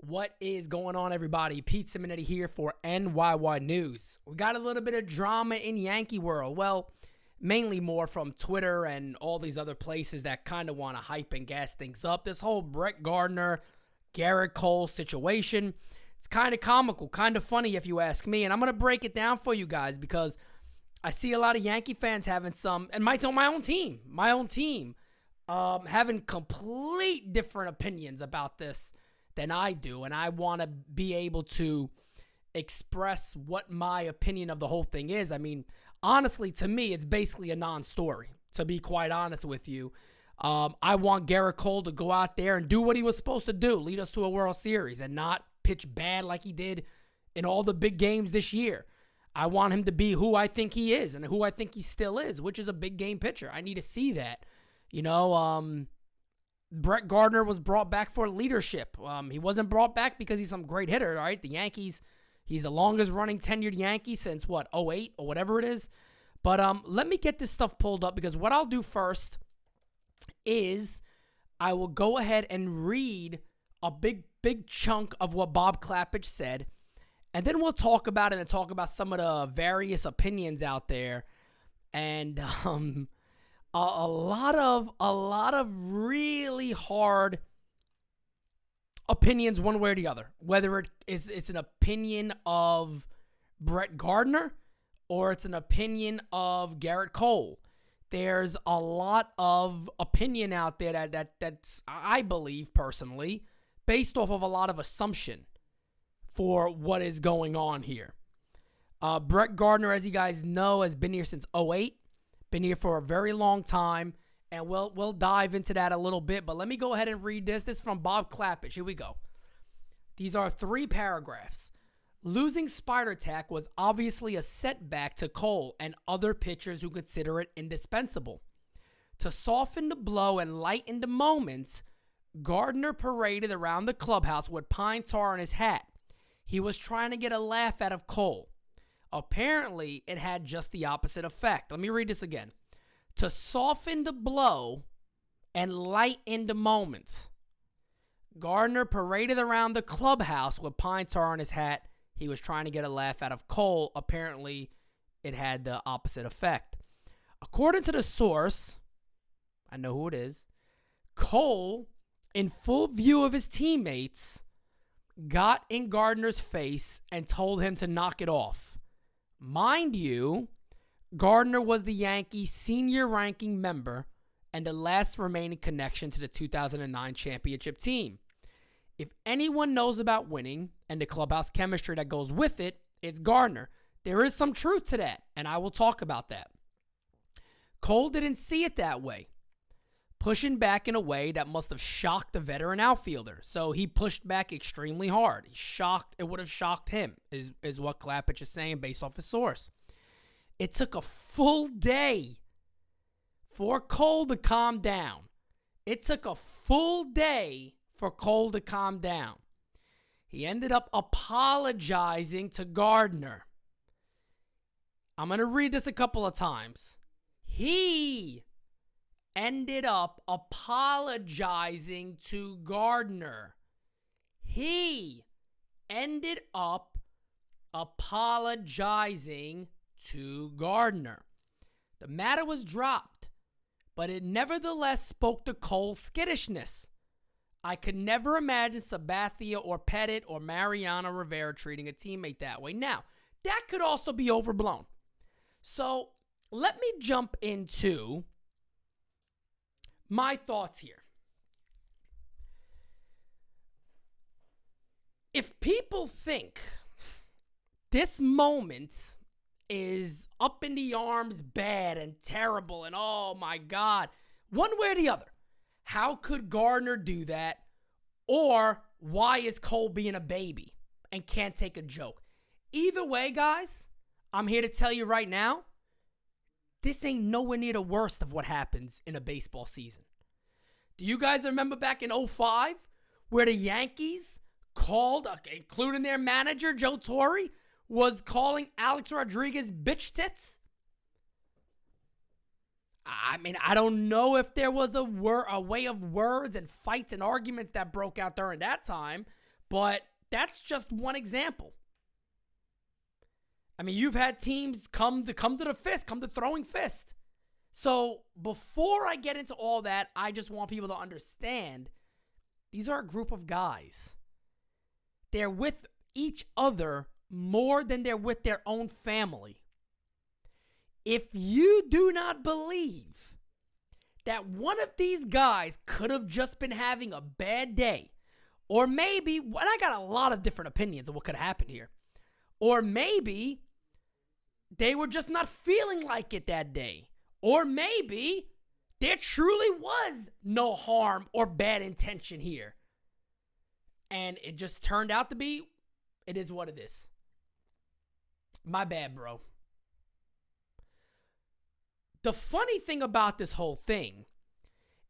What is going on, everybody? Pete Simonetti here for NYY News. We got a little bit of drama in Yankee world. Well, mainly more from Twitter and all these other places that kind of want to hype and gas things up. This whole Brett Gardner, Garrett Cole situation, it's kind of comical, kind of funny if you ask me. And I'm going to break it down for you guys because I see a lot of Yankee fans having some, and my own team, having complete different opinions about this than I do, and I want to be able to express what my opinion of the whole thing is. I mean, honestly, to me, it's basically a non-story, to be quite honest with you. I want Garrett Cole to go out there and do what he was supposed to do, lead us to a World Series, and not pitch bad like he did in all the big games this year. I want him to be who I think he is and who I think he still is, which is a big game pitcher. I need to see that. You know, Brett Gardner was brought back for leadership. He wasn't brought back because he's some great hitter, right? The Yankees, he's the longest running tenured Yankee since, 08 or whatever it is. But let me get this stuff pulled up because what I'll do first is I will go ahead and read a big chunk of what Bob Klapisch said, and then we'll talk about it and talk about some of the various opinions out there. And a lot of really hard opinions one way or the other. Whether it's an opinion of Brett Gardner or it's an opinion of Garrett Cole. There's a lot of opinion out there that's, I believe personally, based off of a lot of assumption for what is going on here. Brett Gardner, as you guys know, has been here since 08. Been here for a very long time, and we'll dive into that a little bit. But let me go ahead and read this. This is from Bob Klapisch. Here we go. These are 3 paragraphs. Losing Spider Tack was obviously a setback to Cole and other pitchers who consider it indispensable. To soften the blow and lighten the moment, Gardner paraded around the clubhouse with pine tar on his hat. He was trying to get a laugh out of Cole. Apparently, it had just the opposite effect. Let me read this again. To soften the blow and lighten the moment, Gardner paraded around the clubhouse with pine tar on his hat. He was trying to get a laugh out of Cole. Apparently, it had the opposite effect. According to the source, I know who it is, Cole, in full view of his teammates, got in Gardner's face and told him to knock it off. Mind you, Gardner was the Yankees' senior ranking member and the last remaining connection to the 2009 championship team. If anyone knows about winning and the clubhouse chemistry that goes with it, it's Gardner. There is some truth to that, and I will talk about that. Cole didn't see it that way, pushing back in a way that must have shocked the veteran outfielder. So he pushed back extremely hard. It would have shocked him, is what Klapisch is saying based off his source. It took a full day for Cole to calm down. It took a full day for Cole to calm down. He ended up apologizing to Gardner. I'm going to read this a couple of times. He ended up apologizing to Gardner. He ended up apologizing to Gardner. The matter was dropped, but it nevertheless spoke to Cole's skittishness. I could never imagine Sabathia or Pettit or Mariano Rivera treating a teammate that way. Now, that could also be overblown. So, let me jump into my thoughts here. If people think this moment is up in the arms bad and terrible and oh my God, one way or the other, how could Gardner do that? Or why is Cole being a baby and can't take a joke? Either way, guys, I'm here to tell you right now, this ain't nowhere near the worst of what happens in a baseball season. Do you guys remember back in 2005 where the Yankees called, including their manager, Joe Torre, was calling Alex Rodriguez bitch tits? I mean, I don't know if there was a way of words and fights and arguments that broke out during that time, But that's just one example. I mean, you've had teams come to throwing fist. So before I get into all that, I just want people to understand these are a group of guys. They're with each other more than they're with their own family. If you do not believe that one of these guys could have just been having a bad day, or maybe, and I got a lot of different opinions of what could happen here, or maybe they were just not feeling like it that day, or maybe there truly was no harm or bad intention here, and it just turned out to be, it is what it is. My bad, bro. The funny thing about this whole thing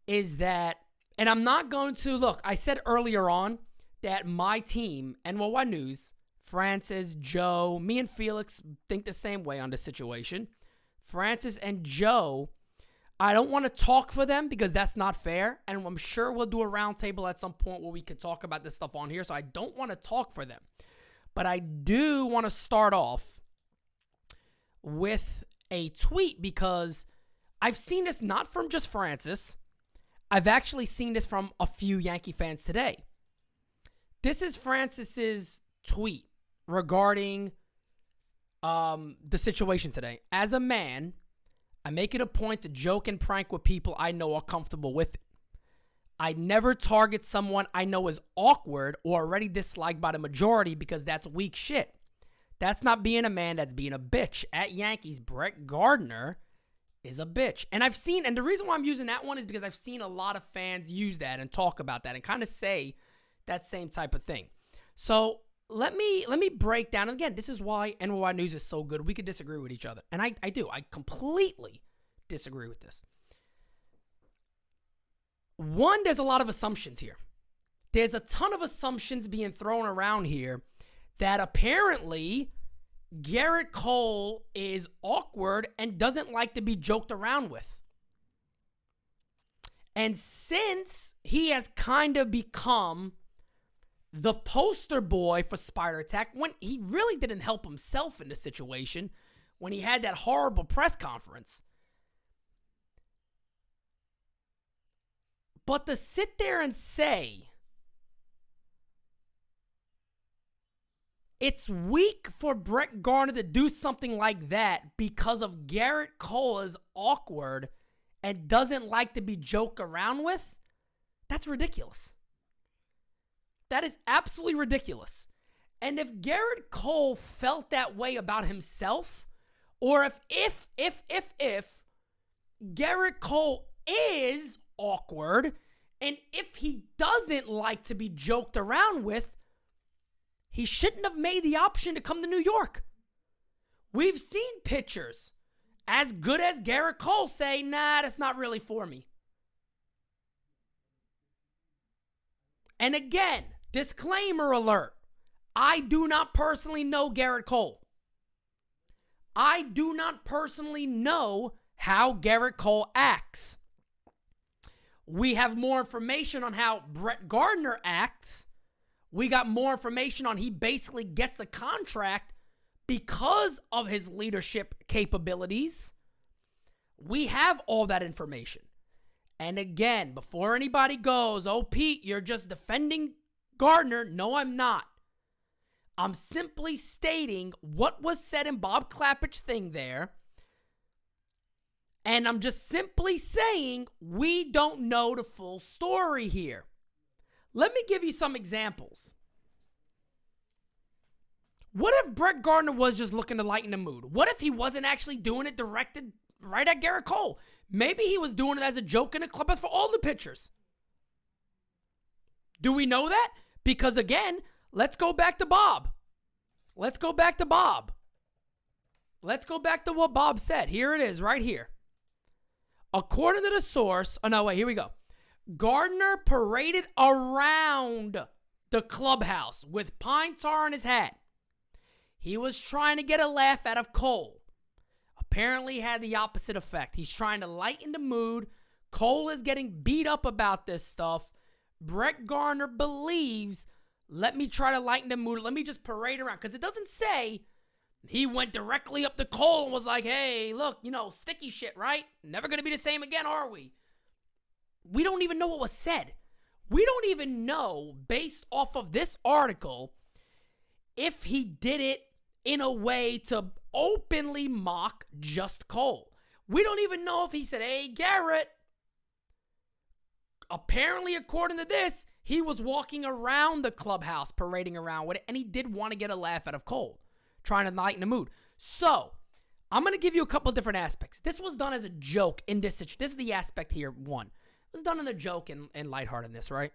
is that, and I'm not going to, look, I said earlier on that my team, NY News, Francis, Joe, me and Felix think the same way on this situation. Francis and Joe, I don't want to talk for them because that's not fair, and I'm sure we'll do a roundtable at some point where we can talk about this stuff on here, so I don't want to talk for them. But I do want to start off with a tweet because I've seen this not from just Francis. I've actually seen this from a few Yankee fans today. This is Francis's tweet regarding the situation today. As a man, I make it a point to joke and prank with people I know are comfortable with it. I never target someone I know is awkward or already disliked by the majority because that's weak shit. That's not being a man, that's being a bitch. At Yankees, Brett Gardner is a bitch. And I've seen, and the reason why I'm using that one is because I've seen a lot of fans use that and talk about that and kind of say that same type of thing. So let me break down. And again, this is why NY News is so good. We could disagree with each other. And I do. I completely disagree with this. One, there's a lot of assumptions here. There's a ton of assumptions being thrown around here that apparently Garrett Cole is awkward and doesn't like to be joked around with. And since he has kind of become the poster boy for Spider Attack, when he really didn't help himself in this situation, when he had that horrible press conference. But to sit there and say it's weak for Brett Gardner to do something like that because of Garrett Cole is awkward and doesn't like to be joked around with, that's ridiculous. That is absolutely ridiculous. And if Garrett Cole felt that way about himself, or if Garrett Cole is awkward, and if he doesn't like to be joked around with, he shouldn't have made the option to come to New York. We've seen pitchers as good as Garrett Cole say, nah, that's not really for me. And again, disclaimer alert. I do not personally know Garrett Cole. I do not personally know how Garrett Cole acts. We have more information on how Brett Gardner acts. We got more information on he basically gets a contract because of his leadership capabilities. We have all that information. And again, before anybody goes, oh, Pete, you're just defending Gardner. No, I'm not. I'm simply stating what was said in Bob Clapper's thing there. And I'm just simply saying we don't know the full story here. Let me give you some examples. What if Brett Gardner was just looking to lighten the mood? What if he wasn't actually doing it directed right at Garrett Cole? Maybe he was doing it as a joke in the clubhouse for all the pitchers. Do we know that? Because again, let's go back to Bob. Let's go back to what Bob said. Here it is, right here. According to the source, oh no, wait, here we go. Gardner paraded around the clubhouse with pine tar on his hat. He was trying to get a laugh out of Cole. Apparently had the opposite effect. He's trying to lighten the mood. Cole is getting beat up about this stuff. Brett Gardner believes Let me try to lighten the mood. Let me just parade around. Because it doesn't say he went directly up to Cole and was like, hey, look, sticky shit, right? Never going to be the same again, are we? We don't even know what was said. We don't even know, based off of this article, if he did it in a way to openly mock just Cole. We don't even know if he said, hey, Garrett. Apparently, according to this, he was walking around the clubhouse, parading around with it, and he did want to get a laugh out of Cole, trying to lighten the mood. So, I'm going to give you a couple different aspects. This was done as a joke in this situation. This is the aspect here, one. It was done in a joke and lightheartedness, right?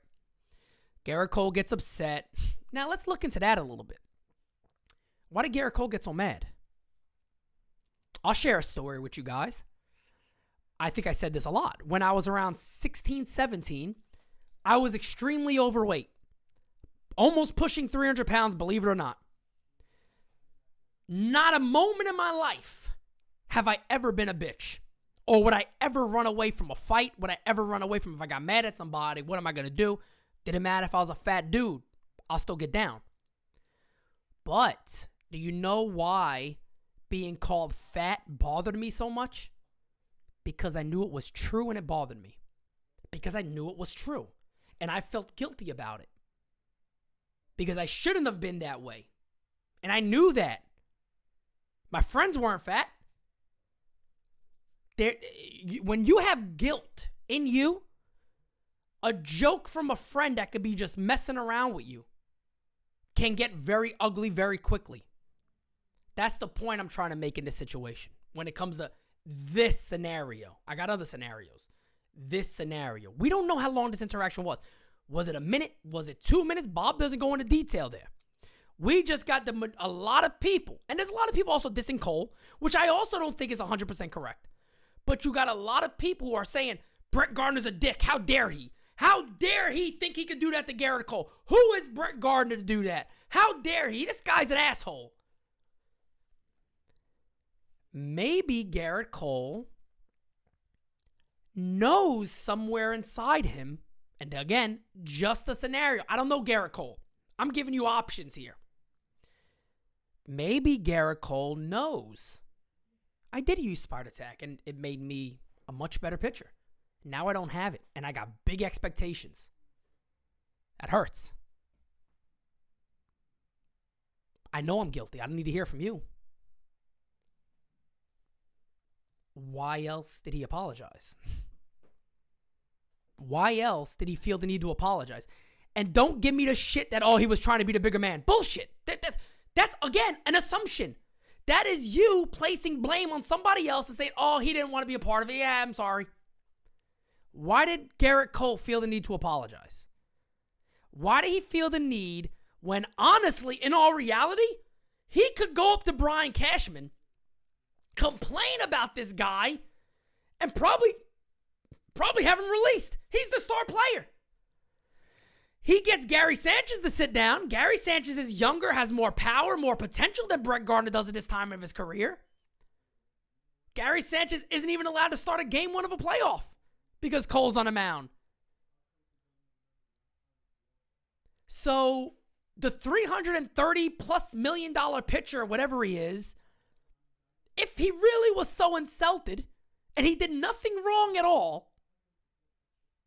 Garrett Cole gets upset. Now, let's look into that a little bit. Why did Garrett Cole get so mad? I'll share a story with you guys. I think I said this a lot. When I was around 16, 17, I was extremely overweight. Almost pushing 300 pounds, believe it or not. Not a moment in my life have I ever been a bitch. Or would I ever run away from a fight? Would I ever run away from if I got mad at somebody? What am I going to do? Didn't matter if I was a fat dude. I'll still get down. But do you know why being called fat bothered me so much? Because I knew it was true and it bothered me. Because I knew it was true. And I felt guilty about it. Because I shouldn't have been that way. And I knew that. My friends weren't fat. When you have guilt in you, a joke from a friend that could be just messing around with you can get very ugly very quickly. That's the point I'm trying to make in this situation. When it comes to this scenario. I got other scenarios. This scenario. We don't know how long this interaction was. Was it a minute? Was it 2 minutes? Bob doesn't go into detail there. We just got a lot of people. And there's a lot of people also dissing Cole, which I also don't think is 100% correct. But you got a lot of people who are saying, Brett Gardner's a dick. How dare he? How dare he think he could do that to Garrett Cole? Who is Brett Gardner to do that? How dare he? This guy's an asshole. Maybe Garrett Cole knows somewhere inside him, and again, just a scenario. I don't know Garrett Cole. I'm giving you options here. Maybe Garrett Cole knows. I did use Spider Attack, and it made me a much better pitcher. Now I don't have it, and I got big expectations. That hurts. I know I'm guilty. I don't need to hear from you. Why else did he apologize? Why else did he feel the need to apologize? And don't give me the shit that, he was trying to be the bigger man. Bullshit. That's, again, an assumption. That is you placing blame on somebody else and saying, he didn't want to be a part of it. Yeah, I'm sorry. Why did Garrett Cole feel the need to apologize? Why did he feel the need when, honestly, in all reality, he could go up to Brian Cashman, complain about this guy, and probably have him released. He's the star player. He gets Gary Sanchez to sit down. Gary Sanchez is younger, has more power, more potential than Brett Gardner does at this time of his career. Gary Sanchez isn't even allowed to start a game one of a playoff because Cole's on a mound. So the $330+ million pitcher, whatever he is, if he really was so insulted and he did nothing wrong at all,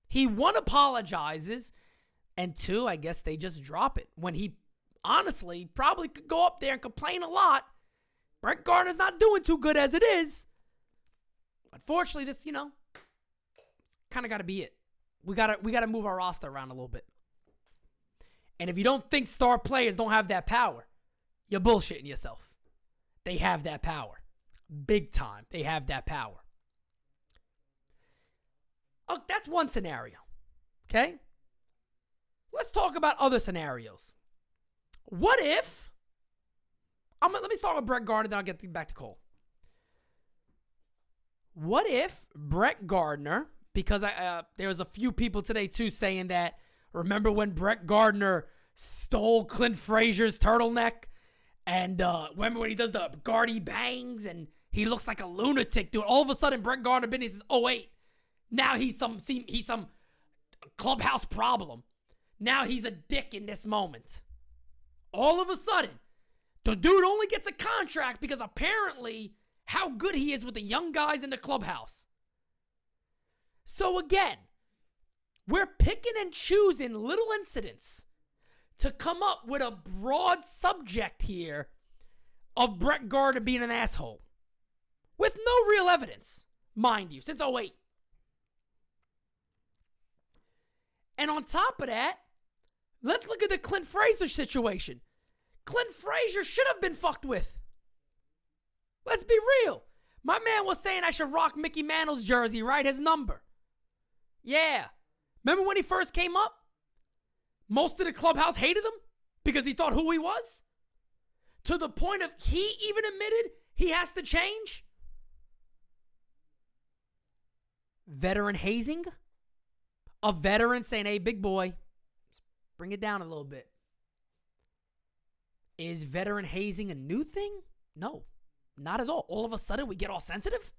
he, one, apologizes, and two, I guess they just drop it. When he honestly probably could go up there and complain a lot. Brett Gardner's not doing too good as it is. Unfortunately, this, it's kind of got to be it. We got to move our roster around a little bit. And if you don't think star players don't have that power, you're bullshitting yourself. They have that power. Big time. They have that power. Oh, that's one scenario. Okay? Let's talk about other scenarios. What if... let me start with Brett Gardner, then I'll get back to Cole. What if Brett Gardner, because there was a few people today too saying that, remember when Brett Gardner stole Clint Frazier's turtleneck? And remember when he does the Gardy bangs and he looks like a lunatic, dude. All of a sudden, Brett Gardner says, oh, wait. Now he's some clubhouse problem. now he's a dick in this moment. All of a sudden, the dude only gets a contract because apparently how good he is with the young guys in the clubhouse. So again, we're picking and choosing little incidents to come up with a broad subject here of Brett Gardner being an asshole. With no real evidence, mind you, since '08. And on top of that, let's look at the Clint Frazier situation. Clint Frazier should have been fucked with. Let's be real. My man was saying I should rock Mickey Mantle's jersey, right? His number. Yeah. Remember when he first came up? Most of the clubhouse hated him because he thought who he was? To the point of he even admitted he has to change? Veteran hazing? A veteran saying, hey, big boy, let's bring it down a little bit. Is veteran hazing a new thing? No, not at all. All of a sudden, we get all sensitive?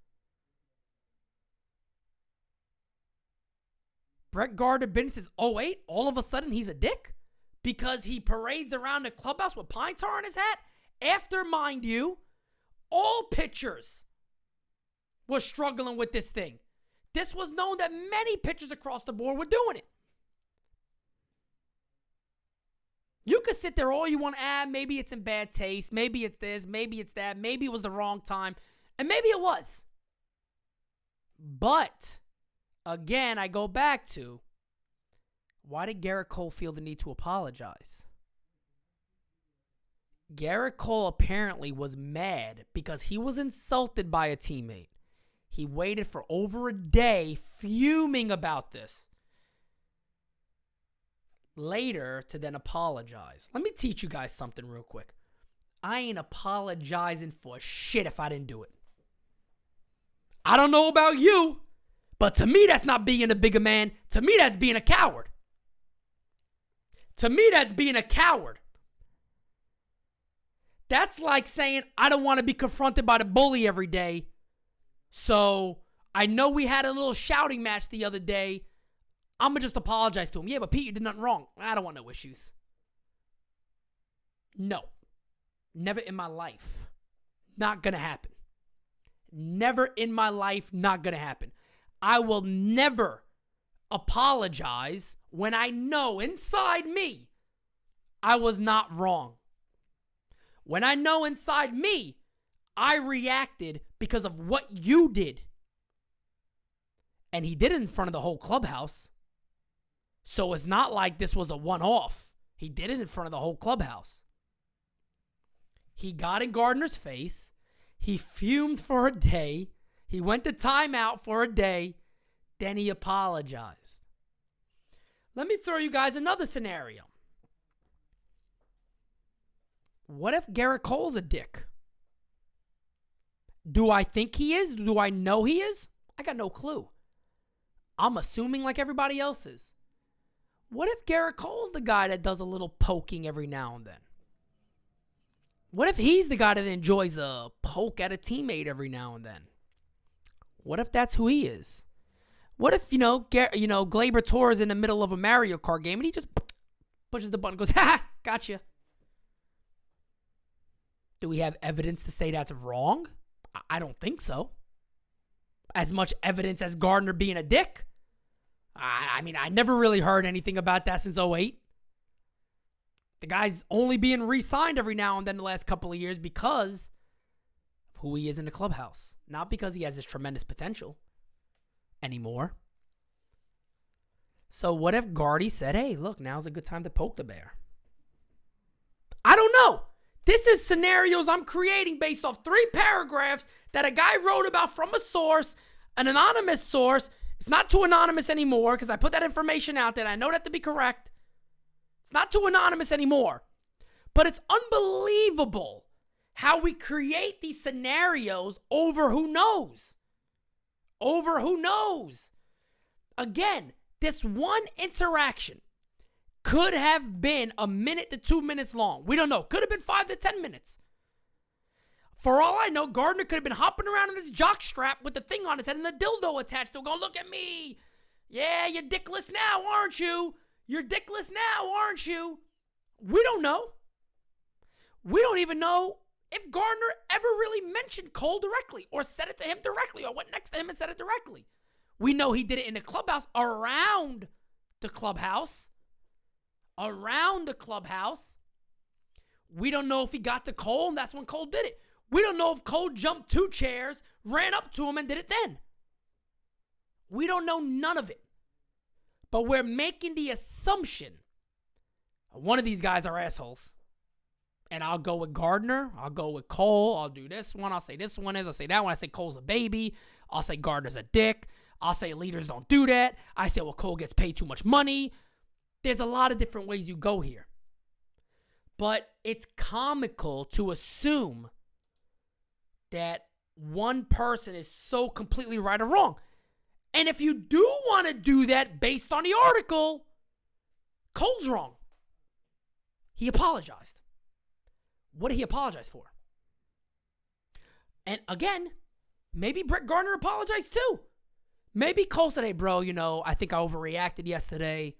Brett Gardner been since '08. All of a sudden, he's a dick? Because he parades around the clubhouse with pine tar on his hat? After, mind you, all pitchers were struggling with this thing. This was known that many pitchers across the board were doing it. You could sit there all you want to add. Maybe it's in bad taste. Maybe it's this. Maybe it's that. Maybe it was the wrong time. And maybe it was. But, again, I go back to, why did Garrett Cole feel the need to apologize? Garrett Cole apparently was mad because he was insulted by a teammate. He waited for over a day fuming about this. Later to then apologize. Let me teach you guys something real quick. I ain't apologizing for shit if I didn't do it. I don't know about you, but to me that's not being a bigger man. To me that's being a coward. To me that's being a coward. That's like saying I don't want to be confronted by the bully every day. So I know we had a little shouting match the other day. I'm going to just apologize to him. Yeah, but Pete, you did nothing wrong. I don't want no issues. No. Never in my life. Not going to happen. Never in my life. Not going to happen. I will never apologize when I know inside me I was not wrong. When I know inside me I reacted because of what you did. And he did it in front of the whole clubhouse. So it's not like this was a one-off. He did it in front of the whole clubhouse. He got in Gardner's face. He fumed for a day. He went to timeout for a day. Then he apologized. Let me throw you guys another scenario. What if Garrett Cole's a dick? Do I think he is? Do I know he is? I got no clue. I'm assuming like everybody else is. What if Garrett Cole's the guy that does a little poking every now and then? What if he's the guy that enjoys a poke at a teammate every now and then? What if that's who he is? What if, Gleyber Torres is in the middle of a Mario Kart game and he just pushes the button and goes, ha, gotcha. Do we have evidence to say that's wrong? I don't think so. As much evidence as Gardner being a dick. I mean, I never really heard anything about that since '08. The guy's only being re-signed every now and then the last couple of years because of who he is in the clubhouse. Not because he has this tremendous potential anymore. So what if Gardy said, hey, look, now's a good time to poke the bear? I don't know. This is scenarios I'm creating based off 3 paragraphs that a guy wrote about from a source, an anonymous source. It's not too anonymous anymore because I put that information out there and I know that to be correct. It's not too anonymous anymore. But it's unbelievable how we create these scenarios over who knows. Over who knows. Again, this one interaction could have been a minute to 2 minutes long. We don't know. Could have been 5 to 10 minutes. For all I know, Gardner could have been hopping around in his jock strap with the thing on his head and the dildo attached to it, going, look at me. Yeah, you're dickless now, aren't you? You're dickless now, aren't you? We don't know. We don't even know if Gardner ever really mentioned Cole directly or said it to him directly or went next to him and said it directly. We know he did it in the clubhouse, around the clubhouse. Around the clubhouse. We don't know if he got to Cole and that's when Cole did it. We don't know if Cole jumped 2 chairs, ran up to him and did it then. We don't know none of it. But we're making the assumption one of these guys are assholes. And I'll go with Gardner. I'll go with Cole. I'll do this one. I'll say this one is. I'll say that one. I say Cole's a baby. I'll say Gardner's a dick. I'll say leaders don't do that. I say, well, Cole gets paid too much money. There's a lot of different ways you go here. But it's comical to assume that one person is so completely right or wrong. And if you do want to do that based on the article, Cole's wrong. He apologized. What did he apologize for? And again, maybe Brett Gardner apologized too. Maybe Cole said, hey, bro, I think I overreacted yesterday.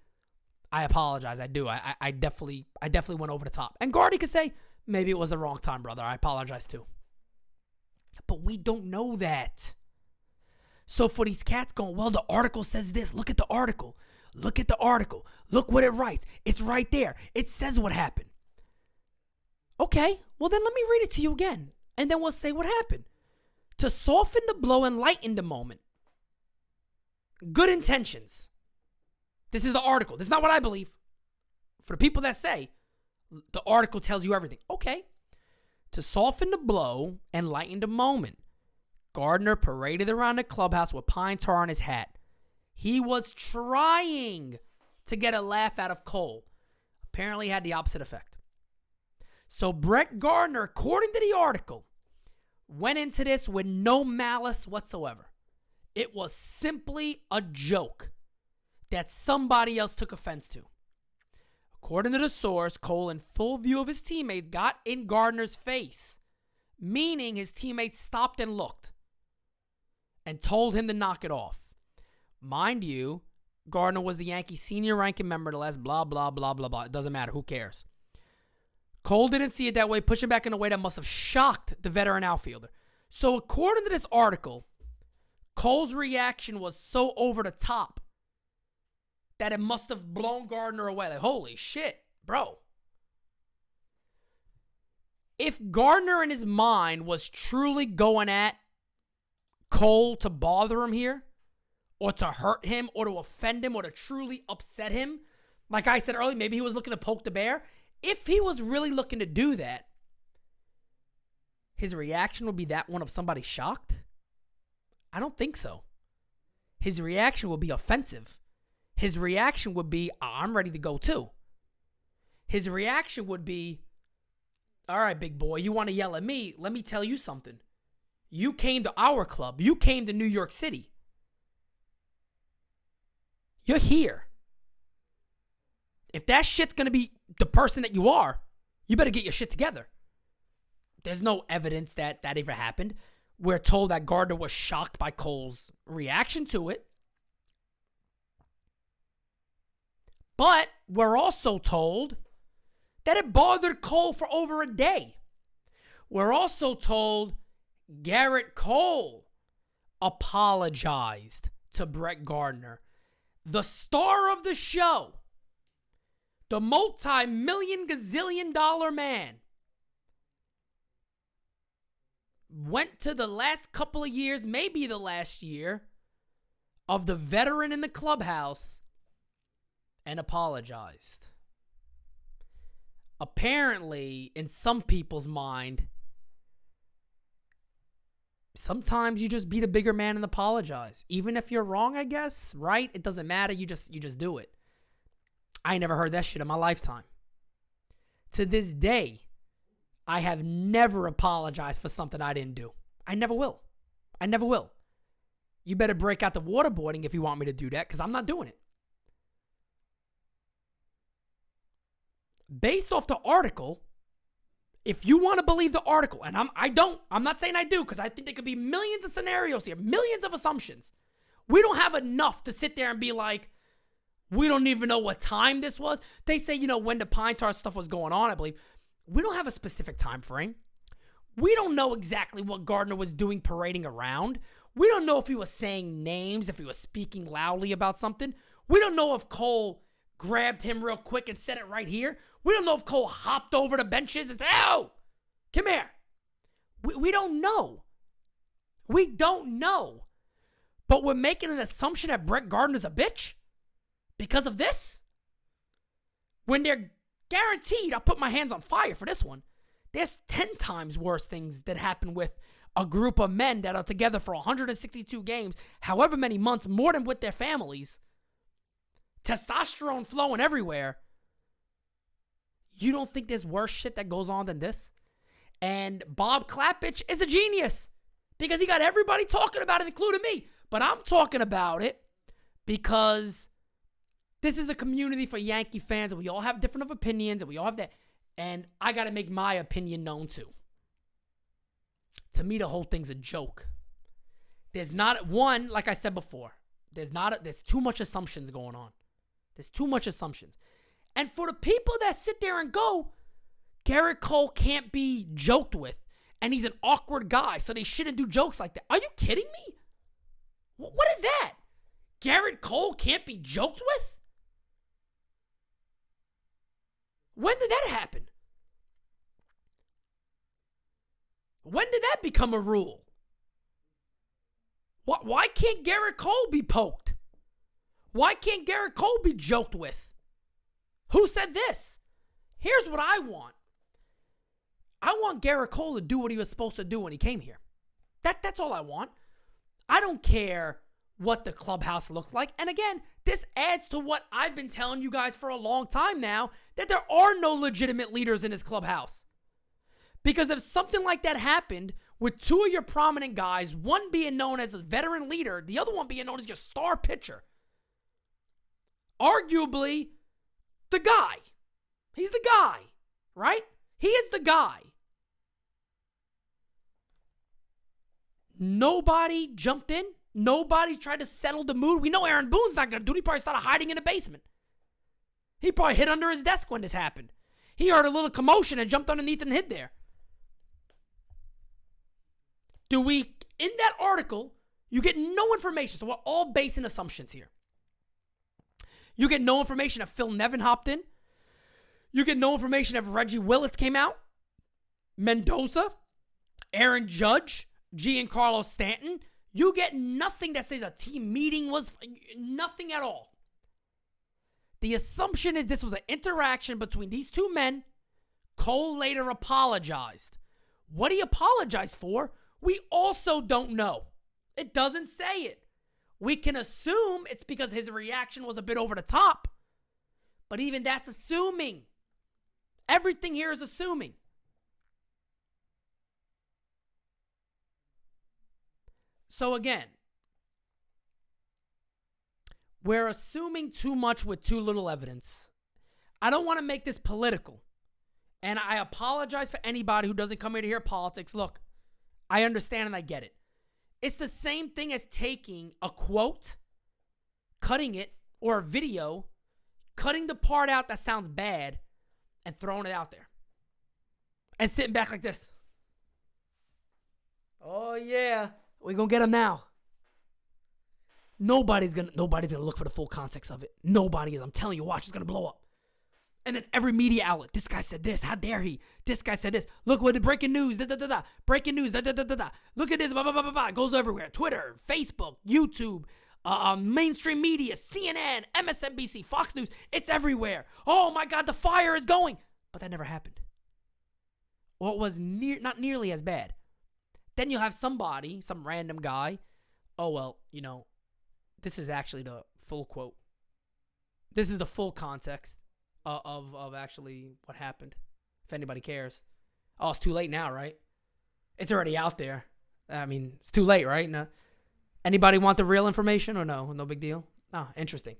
I apologize. I do. I definitely went over the top. And Gardner could say, maybe it was the wrong time, brother. I apologize too. But we don't know that. So for these cats going, well, the article says this. Look at the article. Look at the article. Look what it writes. It's right there. It says what happened. Okay, well then let me read it to you again. And then we'll say what happened. To soften the blow and lighten the moment. Good intentions. This is the article. This is not what I believe. For the people that say, the article tells you everything. Okay. To soften the blow and lighten the moment, Gardner paraded around the clubhouse with pine tar on his hat. He was trying to get a laugh out of Cole. Apparently had the opposite effect. So Brett Gardner, according to the article, went into this with no malice whatsoever. It was simply a joke that somebody else took offense to. According to the source, Cole, in full view of his teammates, got in Gardner's face, meaning his teammates stopped and looked and told him to knock it off. Mind you, Gardner was the Yankees' senior ranking member the last blah, blah, blah, blah, blah. It doesn't matter. Who cares? Cole didn't see it that way, pushing back in a way that must have shocked the veteran outfielder. So according to this article, Cole's reaction was so over the top that it must have blown Gardner away. Like, holy shit, bro. If Gardner in his mind was truly going at Cole to bother him here, or to hurt him, or to offend him, or to truly upset him, like I said earlier, maybe he was looking to poke the bear. If he was really looking to do that, his reaction would be that one of somebody shocked? I don't think so. His reaction would be offensive. His reaction would be, I'm ready to go too. His reaction would be, all right, big boy, you want to yell at me? Let me tell you something. You came to our club. You came to New York City. You're here. If that shit's going to be the person that you are, you better get your shit together. There's no evidence that that ever happened. We're told that Gardner was shocked by Cole's reaction to it. But we're also told that it bothered Cole for over a day. We're also told Garrett Cole apologized to Brett Gardner, the star of the show, the multi-million gazillion dollar man. Went to the last couple of years, maybe the last year, of the veteran in the clubhouse and apologized. Apparently, in some people's mind, sometimes you just be the bigger man and apologize. Even if you're wrong, I guess, right? It doesn't matter. You just do it. I never heard that shit in my lifetime. To this day, I have never apologized for something I didn't do. I never will. I never will. You better break out the waterboarding if you want me to do that, because I'm not doing it. Based off the article, if you want to believe the article, and I'm not saying I do, because I think there could be millions of scenarios here, millions of assumptions. We don't have enough to sit there and be like, We don't even know what time this was. They say, when the Pine Tar stuff was going on, I believe. We don't have a specific time frame. We don't know exactly what Gardner was doing parading around. We don't know if he was saying names, if he was speaking loudly about something. We don't know if Cole grabbed him real quick and said it right here. We don't know if Cole hopped over the benches and said, "Oh, come here." We don't know. We don't know. But we're making an assumption that Brett Gardner's a bitch because of this? When they're guaranteed, I'll put my hands on fire for this one, there's 10 times worse things that happen with a group of men that are together for 162 games, however many months, more than with their families. Testosterone flowing everywhere. You don't think there's worse shit that goes on than this? And Bob Klappich is a genius because he got everybody talking about it, including me. But I'm talking about it because this is a community for Yankee fans, and we all have different opinions, and we all have that. And I got to make my opinion known too. To me, the whole thing's a joke. There's not one, like I said before, there's too much assumptions going on. There's too much assumptions. And for the people that sit there and go, Garrett Cole can't be joked with, and he's an awkward guy, so they shouldn't do jokes like that. Are you kidding me? What is that? Garrett Cole can't be joked with? When did that happen? When did that become a rule? Why can't Garrett Cole be poked? Why can't Garrett Cole be joked with? Who said this? Here's what I want. I want Garrett Cole to do what he was supposed to do when he came here. That's all I want. I don't care what the clubhouse looks like. And again, this adds to what I've been telling you guys for a long time now, that there are no legitimate leaders in this clubhouse. Because if something like that happened with two of your prominent guys, one being known as a veteran leader, the other one being known as your star pitcher, arguably the guy. He's the guy, right? He is the guy. Nobody jumped in. Nobody tried to settle the mood. We know Aaron Boone's not going to do it. He probably started hiding in the basement. He probably hid under his desk when this happened. He heard a little commotion and jumped underneath and hid there. In that article, you get no information. So we're all basing assumptions here. You get no information if Phil Nevin hopped in. You get no information if Reggie Willits came out. Mendoza, Aaron Judge, Giancarlo Stanton. You get nothing that says a team meeting was nothing at all. The assumption is this was an interaction between these two men. Cole later apologized. What he apologized for, we also don't know. It doesn't say it. We can assume it's because his reaction was a bit over the top. But even that's assuming. Everything here is assuming. So again, we're assuming too much with too little evidence. I don't want to make this political. And I apologize for anybody who doesn't come here to hear politics. Look, I understand and I get it. It's the same thing as taking a quote, cutting it, or a video, cutting the part out that sounds bad, and throwing it out there. And sitting back like this. Oh yeah, we're gonna get him now. Nobody's gonna look for the full context of it. Nobody is. I'm telling you, watch, it's gonna blow up. And then every media outlet, this guy said this, how dare he? This guy said this. Look what the breaking news, breaking news, Look at this, It goes everywhere. Twitter, Facebook, YouTube, mainstream media, CNN, MSNBC, Fox News. It's everywhere. Oh my God, the fire is going. But that never happened. Or it was not nearly as bad. Then you'll have somebody, some random guy. Oh, well, this is actually the full quote. This is the full context of actually what happened, if anybody cares. Oh, it's too late now, right? It's already out there. I mean, it's too late, right? No. Anybody want the real information or no? No big deal? Oh, interesting.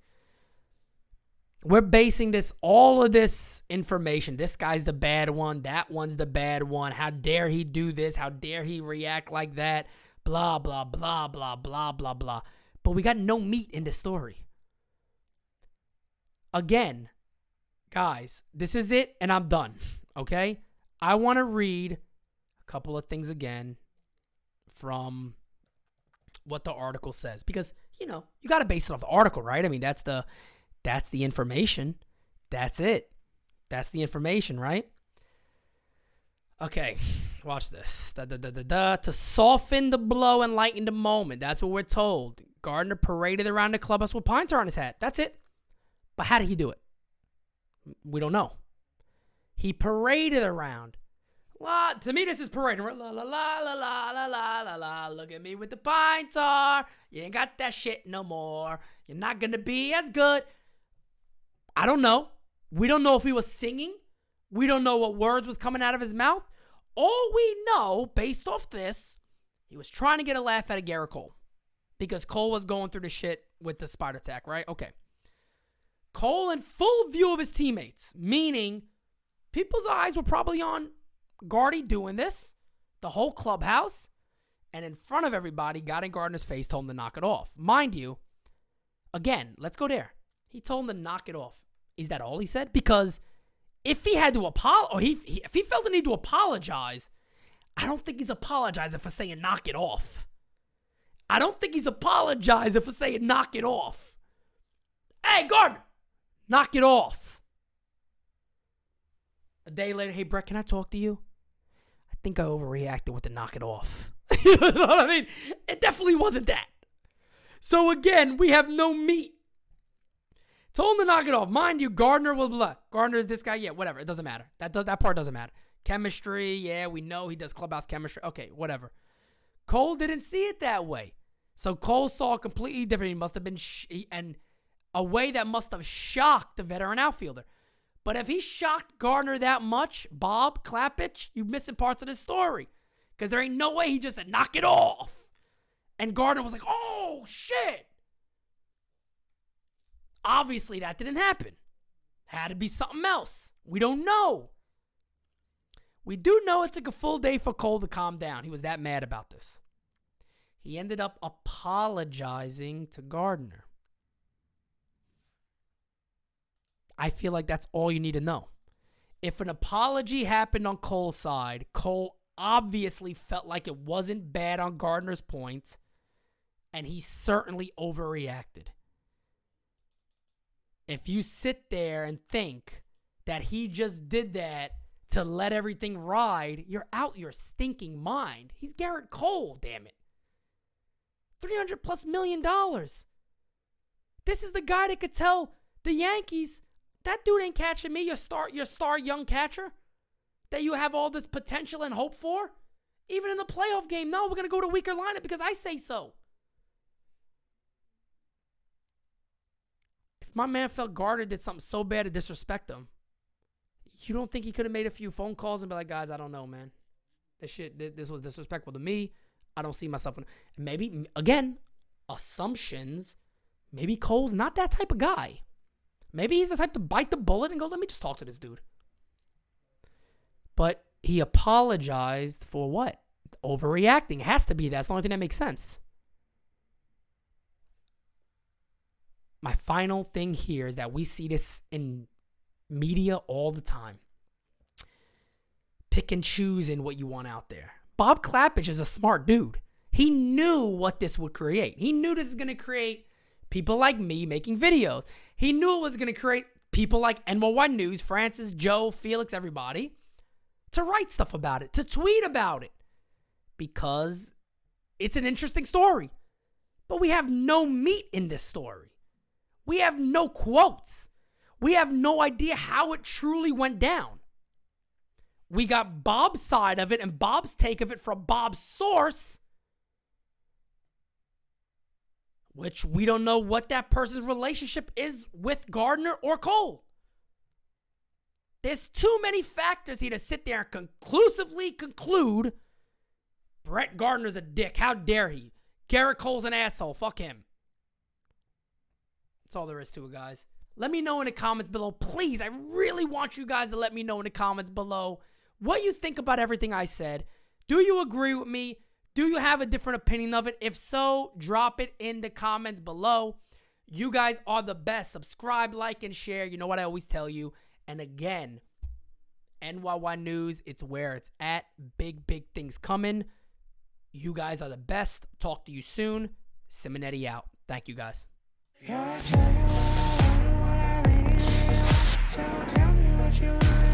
We're basing all of this information. This guy's the bad one. That one's the bad one. How dare he do this? How dare he react like that? Blah, blah, blah, blah, blah, blah, blah. But we got no meat in this story. Again, guys, this is it, and I'm done, okay? I want to read a couple of things again from what the article says, because, you got to base it off the article, right? I mean, that's the information. That's it. That's the information, right? Okay, watch this. To soften the blow and lighten the moment. That's what we're told. Gardner paraded around the clubhouse with pine tar on his hat. That's it. But how did he do it? We don't know. He paraded around. To me, this is parading. La, la, la, la, la, la, la, la, la. Look at me with the pine tar. You ain't got that shit no more. You're not going to be as good. I don't know. We don't know if he was singing. We don't know what words was coming out of his mouth. All we know, based off this, he was trying to get a laugh out of Garrett Cole. Because Cole was going through the shit with the spider attack, right? Okay. Cole in full view of his teammates. Meaning, people's eyes were probably on Gardy doing this. The whole clubhouse. And in front of everybody, got in Gardner's face, told him to knock it off. Mind you, again, let's go there. He told him to knock it off. Is that all he said? Because if he had to apologize, or if he felt the need to apologize, I don't think he's apologizing for saying knock it off. I don't think he's apologizing for saying knock it off. Hey, Gardner, knock it off. A day later, hey, Brett, can I talk to you? I think I overreacted with the knock it off. You know what I mean? It definitely wasn't that. So again, we have no meat. Told him to knock it off. Mind you, Gardner will blah. Gardner is this guy. Yeah, whatever. It doesn't matter. That part doesn't matter. Chemistry. Yeah, we know he does clubhouse chemistry. Okay, whatever. Cole didn't see it that way. So Cole saw it completely different. He must have been and a way that must have shocked the veteran outfielder. But if he shocked Gardner that much, Bob Klappich, you're missing parts of this story. Because there ain't no way he just said, knock it off. And Gardner was like, oh, shit. Obviously, that didn't happen. Had to be something else. We don't know. We do know it took a full day for Cole to calm down. He was that mad about this. He ended up apologizing to Gardner. I feel like that's all you need to know. If an apology happened on Cole's side, Cole obviously felt like it wasn't bad on Gardner's point, and he certainly overreacted. If you sit there and think that he just did that to let everything ride, you're out your stinking mind. He's Garrett Cole, damn it. $300+ million. This is the guy that could tell the Yankees, that dude ain't catching me, your star young catcher that you have all this potential and hope for. Even in the playoff game, no, we're going to go to weaker lineup because I say so. If my man felt Gardner did something so bad to disrespect him, you don't think he could have made a few phone calls and be like, guys, I don't know, man. This was disrespectful to me. I don't see myself in. Maybe, again, assumptions. Maybe Cole's not that type of guy. Maybe he's the type to bite the bullet and go, let me just talk to this dude. But he apologized for what? Overreacting. It has to be. That's the only thing that makes sense. My final thing here is that we see this in media all the time. Pick and choose in what you want out there. Bob Klappich is a smart dude. He knew what this would create. He knew this is going to create people like me making videos. He knew it was going to create people like NY News, Francis, Joe, Felix, everybody, to write stuff about it, to tweet about it, because it's an interesting story. But we have no meat in this story. We have no quotes. We have no idea how it truly went down. We got Bob's side of it and Bob's take of it from Bob's source, which we don't know what that person's relationship is with Gardner or Cole. There's too many factors here to sit there and conclusively conclude Brett Gardner's a dick. How dare he? Garrett Cole's an asshole. Fuck him. That's all there is to it, guys. Let me know in the comments below. Please, I really want you guys to let me know in the comments below what you think about everything I said. Do you agree with me? Do you have a different opinion of it? If so, drop it in the comments below. You guys are the best. Subscribe, like, and share. You know what I always tell you. And again, NYY News, it's where it's at. Big, big things coming. You guys are the best. Talk to you soon. Simonetti out. Thank you, guys. Tell me what you